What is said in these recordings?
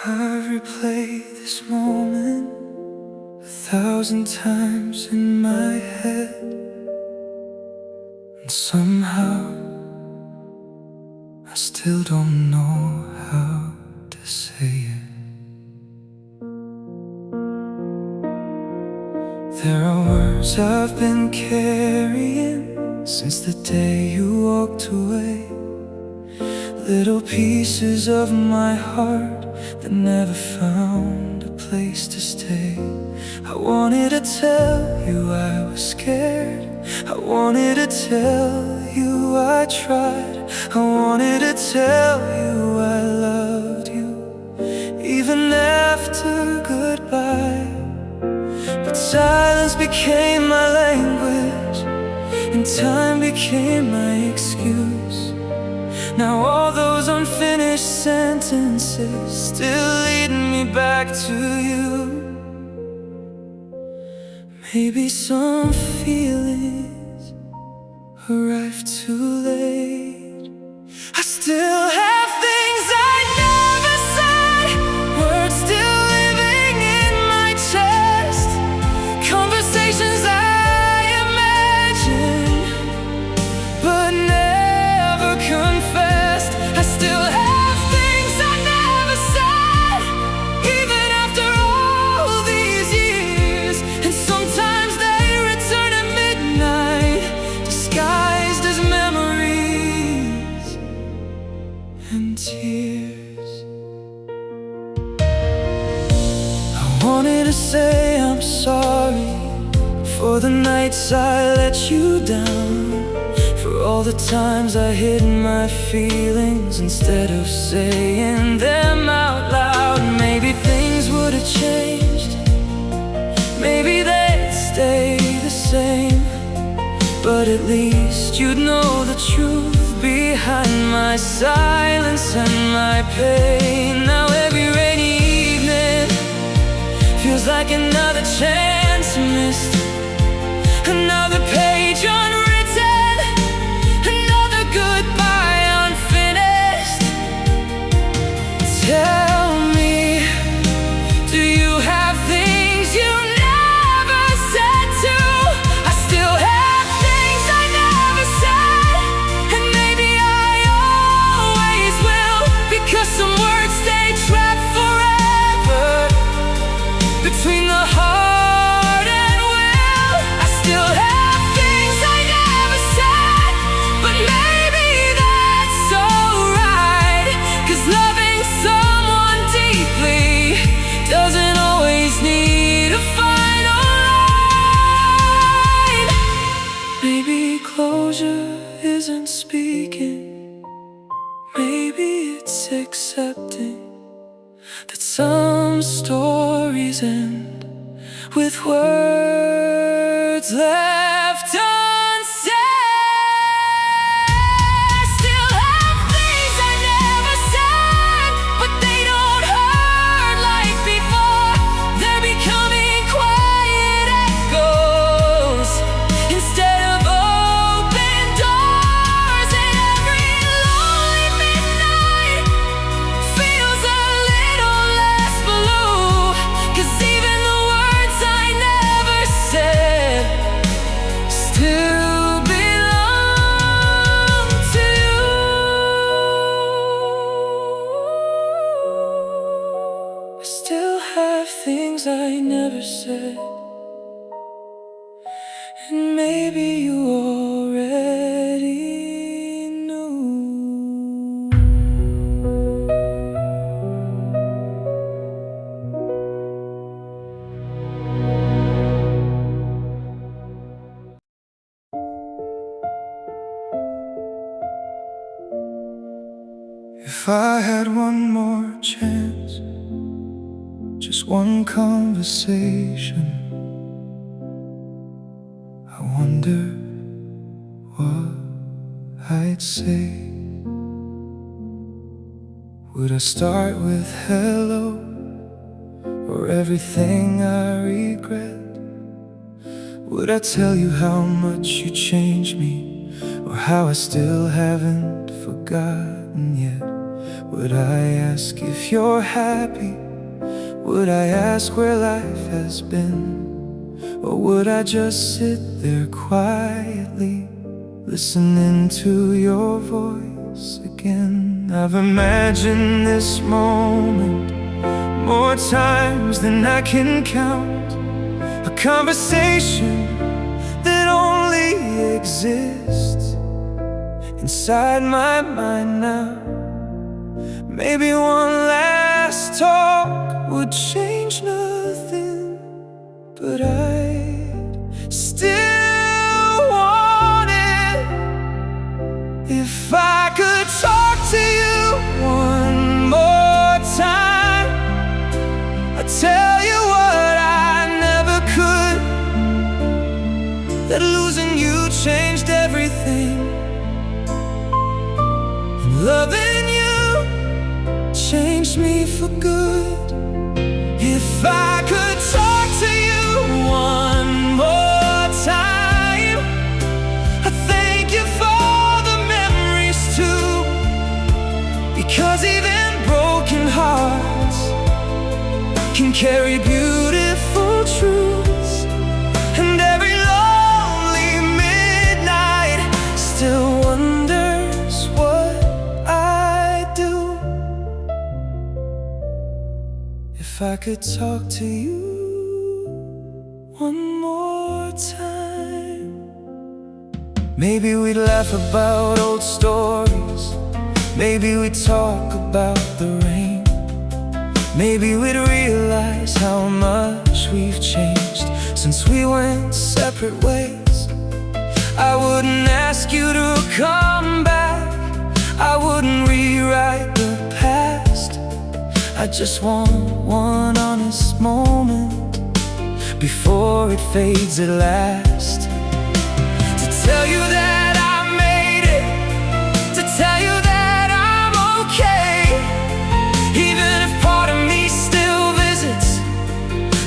I've replayed this moment 1,000 times in my head, and somehow I still don't know how to say it. There are words I've been carrying since the day you walked away, little pieces of my heart that never found a place to stay. I wanted to tell you I was scared, I wanted to tell you I tried, I wanted to tell you I loved you even after goodbye. But silence became my language, and time became my excuse. Now all those unfinished sentences still lead me back to you. Maybe some feelings arrive too late. I still have things I never said, words still living in my chest, conversations I imagined but never confessed. I still have things I never said, even after all these years. And sometimes they return at midnight, disguised as memories and tears. I wanted to say I'm sorry for the nights I let you down, for all the times I hid my feelings instead of saying them out loud. Maybe things would have changed, maybe they'd stay the same, but at least you'd know the truth behind my silence and my pain. Now every rainy evening feels like another chance missed, another page unwritten, another goodbye unfinished. Tell me, do you have things you never said too? I still have things I never said, and maybe I always will, because some words stay trapped forever between the heart and will. I still have things I never said, but maybe that's alright, 'cause loving someone deeply doesn't always need a final line. Maybe closure isn't speaking, maybe it's accepting that some stories end with words left unsaid. I still have things I never said, but they don't hurt like before. They're becoming quiet echoes instead of open doors. And every lonely midnight feels a little less blue, 'cause even the words I never said still belong to you. I still have things I never said, and maybe you already knew. If I had one more chance, just one conversation, I wonder what I'd say. Would I start with hello, or everything I regret? Would I tell you how much you changed me, or how I still haven't forgotten yet? Would I ask if you're happy? Would I ask where life has been? Or would I just sit there quietly, listening to your voice again? I've imagined this moment more times than I can count. A conversation that only exists inside my mind now. Maybe one last talk would change nothing, but I'd still want it. If I could talk to you one more time, I'd tell you what I never could, that losing you changed everything, and loving you changed me for good. If I could talk to you one more time, I thank you for the memories too, because even broken hearts can carry beautiful truths, and every lonely midnight still wonders what I'd do if I could talk to you one more time. Maybe we'd laugh about old stories, maybe we'd talk about the rain, maybe we'd realize how much we've changed since we went separate ways. I wouldn't ask you to come back, I wouldn't rewrite the past. I just want one honest moment before it fades at last, to tell you that I made it, to tell you that I'm okay, even if part of me still visits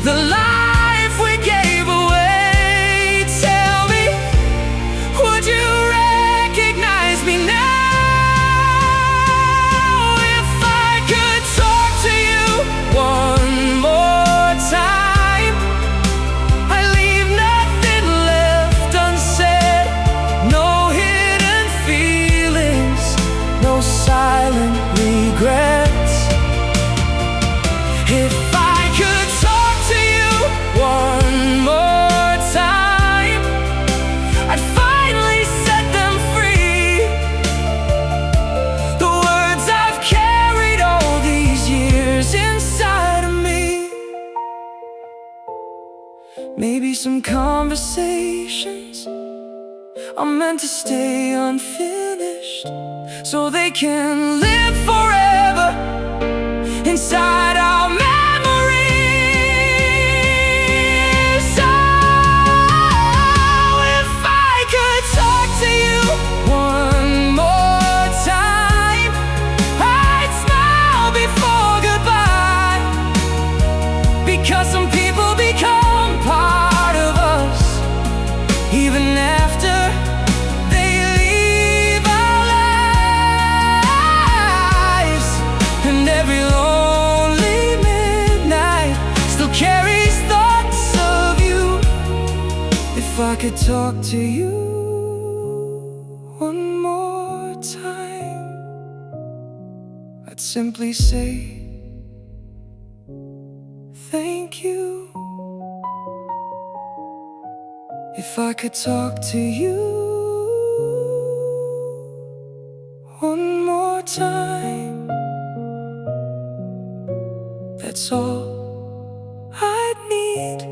the life we gave away. Tell me, would you recognize me now? One more time, I leave nothing left unsaid. No hidden feelings, no silent regrets. If I could talk to you one more time, I'd finally set them free. The words I've carried all these years inside of me. Maybe some conversations are meant to stay unfinished, so they can live forever inside our memories. Oh, if I could talk to you one more time, I'd smile before goodbye, because some people become part of us even after they leave our lives, and every lonely midnight still carries thoughts of you. If I could talk to you one more time, I'd simply say thank you. If I could talk to you one more time, that's all I'd need.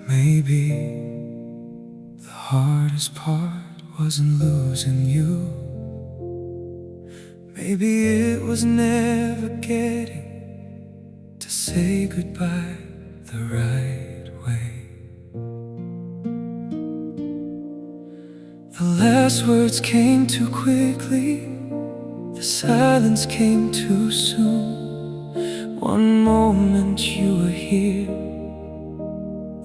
Maybe the hardest part wasn't losing you. Maybe it was never getting to say goodbye the right way. The last words came too quickly, the silence came too soon. One moment you were here,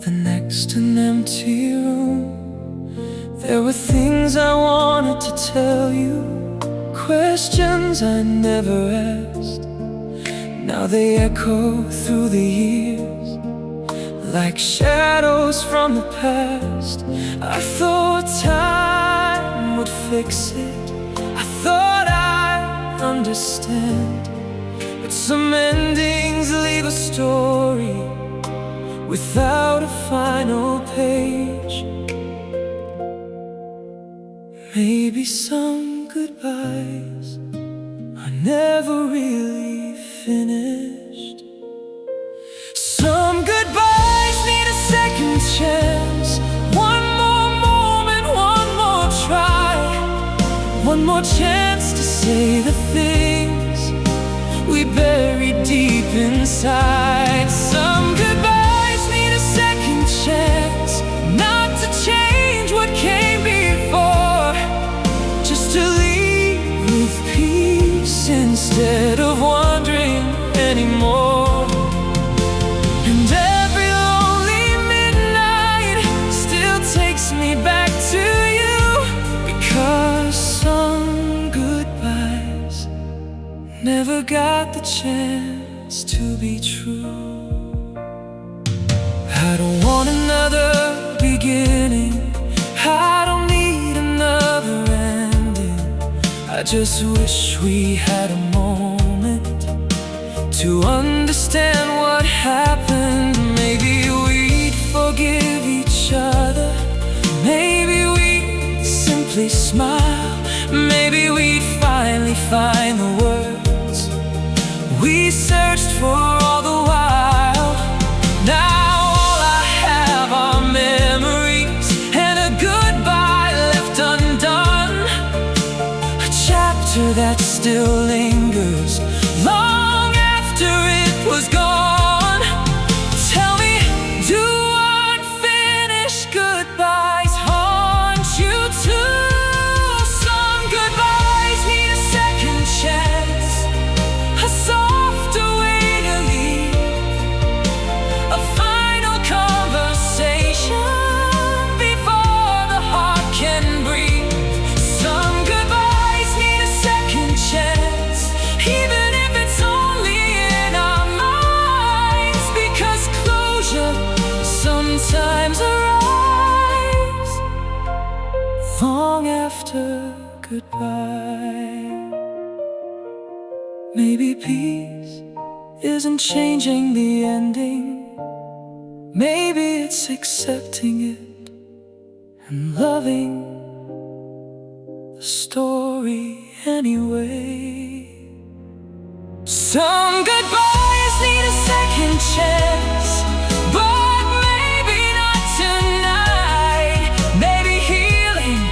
the next an empty room. There were things I wanted to tell you, questions I never asked. Now they echo through the years, like shadows from the past. I thought time would fix it, I thought I'd understand. But some endings leave a story without a final page. Maybe some goodbyes are never really finished. Some goodbyes need a second chance, one more moment, one more try, one more chance to say the things we buried deep inside. Some goodbyes need a second chance, not to change what came before, just to leave with peace instead of wondering anymore. And every lonely midnight still takes me back to you, because some goodbyes never got the chance to be true. I don't want another beginning, I don't need another ending. I just wish we had a moment to understand what happened. Maybe we'd forgive each other, maybe we'd simply smile, maybe we'd finally find the words we searched for all the while. Now all I have are memories and a goodbye left undone, a chapter that still lingers long after it was gone. Tell me, do unfinished goodbyes haunt you too? Some goodbyes need a second chance, a softer way to leave, a final conversation before the heart can breathe. Some goodbyes need a second chance, even if it's only in our minds, because closure sometimes arrives long after goodbye. Maybe peace isn't changing the ending, maybe it's accepting it and loving the story anyway. Some goodbyes need a second chance, but maybe not tonight. Maybe healing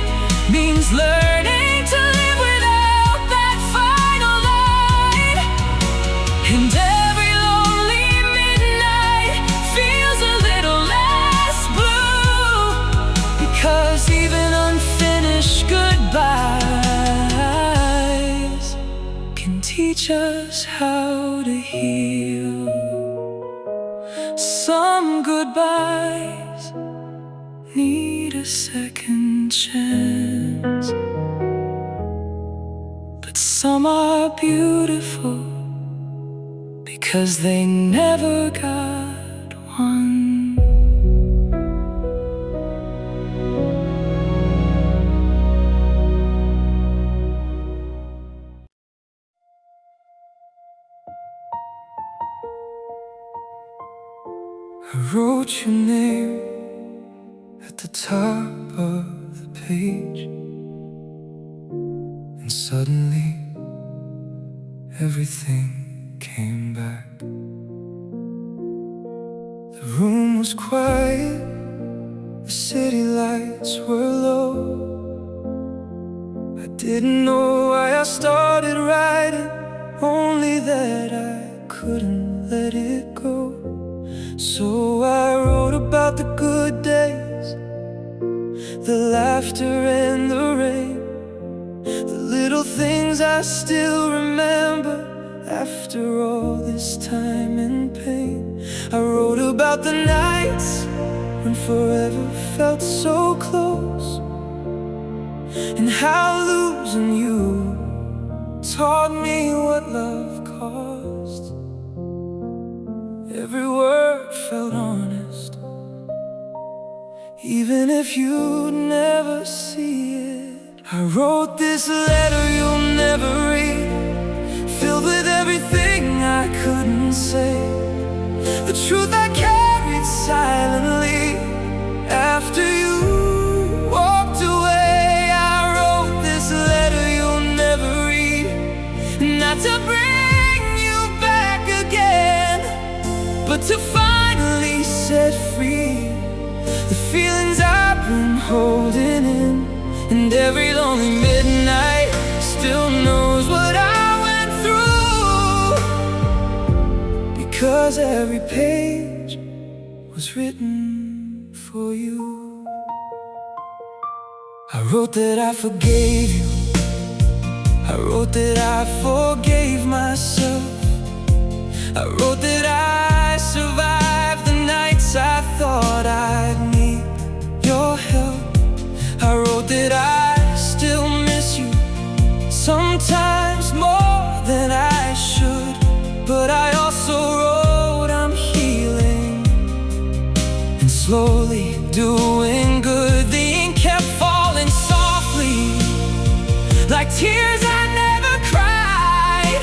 means learning to live without that final line. And every lonely midnight feels a little less blue, because even unfinished goodbyes can teach us how to heal. Some goodbyes need a second chance, but some are beautiful because they never got one. I wrote your name at the top of the page, and suddenly everything came back. The room was quiet, the city lights were low. I didn't know why I started writing, only that I couldn't let it go. So I wrote about the good days, the laughter laughter and the rain, the little things I still remember after all this time and pain. I wrote about the nights when forever felt so close, and how losing you taught me what love cost. Every word felt honest, even if you'd never see it. I wrote this letter you'll never read, filled with everything I couldn't say, the truth I carried silently after you walked away. I wrote this letter you'll never read, not to bring you back again, but to finally set free the feelings I've been holding in. And every lonely midnight still knows what I went through, because every page was written for you. I wrote that I forgave you, I wrote that I forgave myself, I wrote that I survived the nights I thought I'd need your help. I wrote that I still miss you, sometimes more than I should, but I also wrote I'm healing and slowly doing good. The ink kept falling softly, like tears I never cried.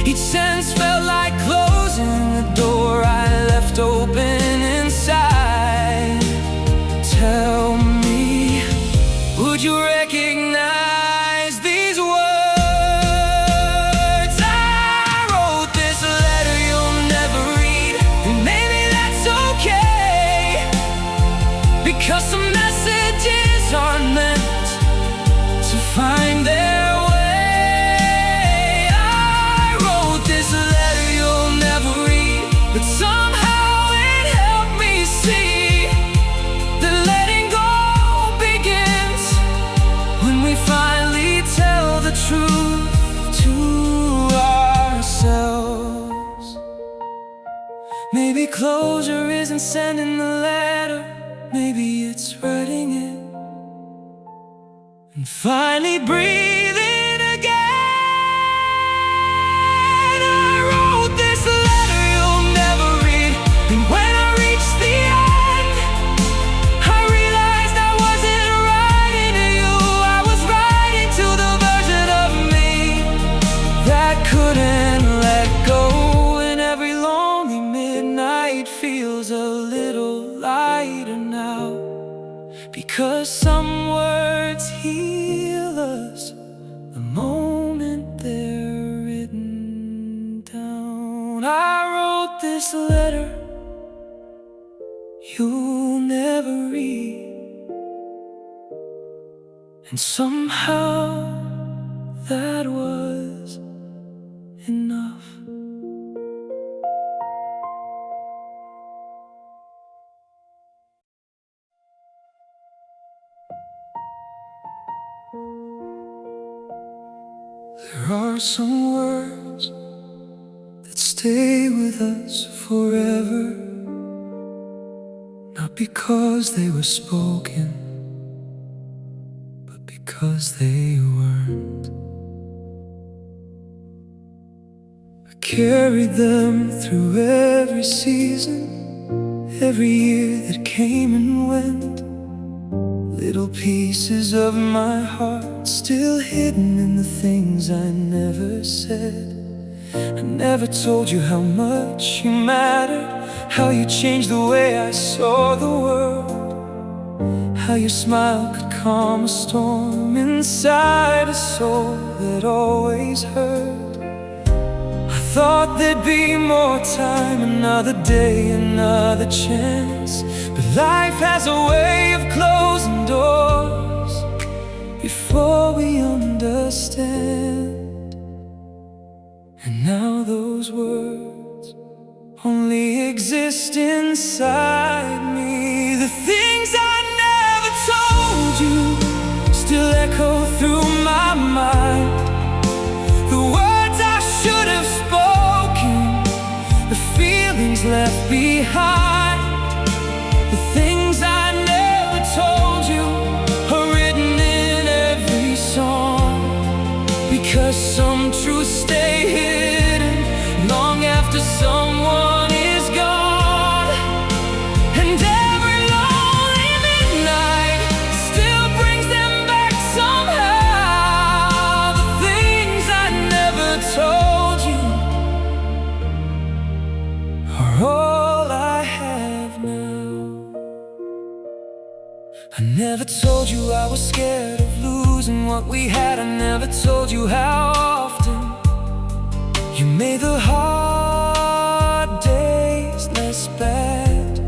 Each sentence felt like closing the door I left open inside. Tell me, would you recognize these words? I wrote this letter you'll never read, and maybe that's okay, because some messages aren't meant to find their way. I wrote this letter you'll never read, but somehow it helped me see that letting go begins when we finally tell the truth to ourselves. Maybe closure isn't sending the letter, maybe it's writing it and finally breathing again. I wrote this letter you'll never read, and when I reached the end, I realized I wasn't writing to you, I was writing to the version of me that couldn't let go. And every lonely midnight feels a little lighter now, because some words heal us the moment they're written down. I wrote this letter you'll never read, and somehow that was enough. There are some words that stay with us forever, not because they were spoken, but because they weren't. I carried them through every season, every year that came and went. Little pieces of my heart still hidden in the things I never said. I never told you how much you mattered, how you changed the way I saw the world, how your smile could calm a storm inside a soul that always hurt. I thought there'd be more time, another day, another chance, but life has a way of closing doors before we understand. And now those words only exist inside me, the things I never told you, I never told you I was scared of losing what we had. I never told you how often you made the hard days less bad.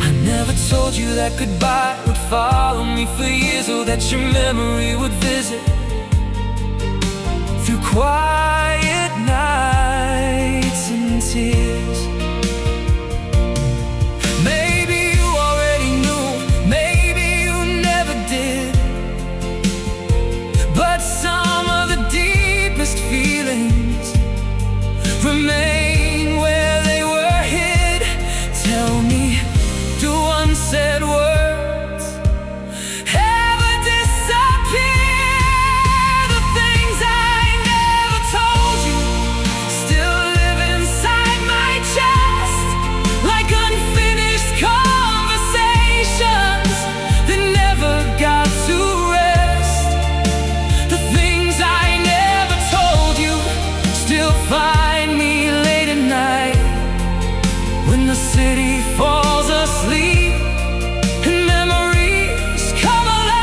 I never told you that goodbye would follow me for years, or that your memory would visit through quiet nights and tears. Maybe you already knew, maybe you never did, but some of the deepest feelings remain where they were hid. Tell me, do unsaid words ever disappear? The things I never told you still live inside my chest, like unfinished conversations that never got to rest. The things I never told you still find me late at night when the city falls asleep and memories come alive.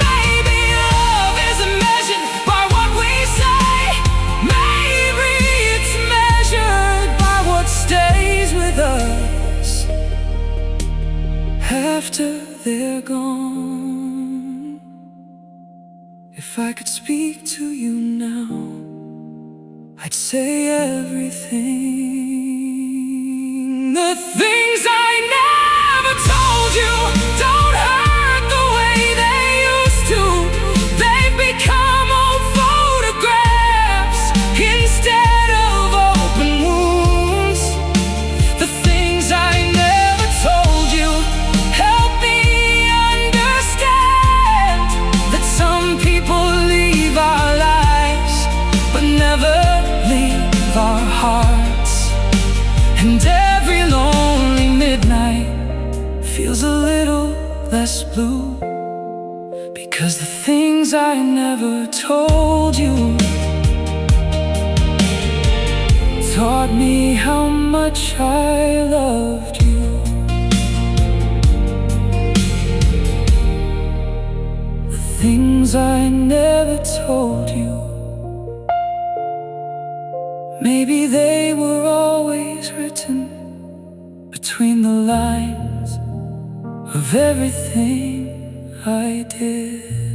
Maybe love isn't measured by what we say, maybe it's measured by what stays with us after they're gone. If I could speak to you now, I'd say everything. The things I never told you don't hurt the way they used to. They've become old photographs instead of open wounds. The things I never told you help me understand that some people leave our lives but never leave our hearts. And every lonely midnight feels a little less blue, because the things I never told you taught me how much I loved you. The things I never told you, maybe they were always written between the lines of everything I did.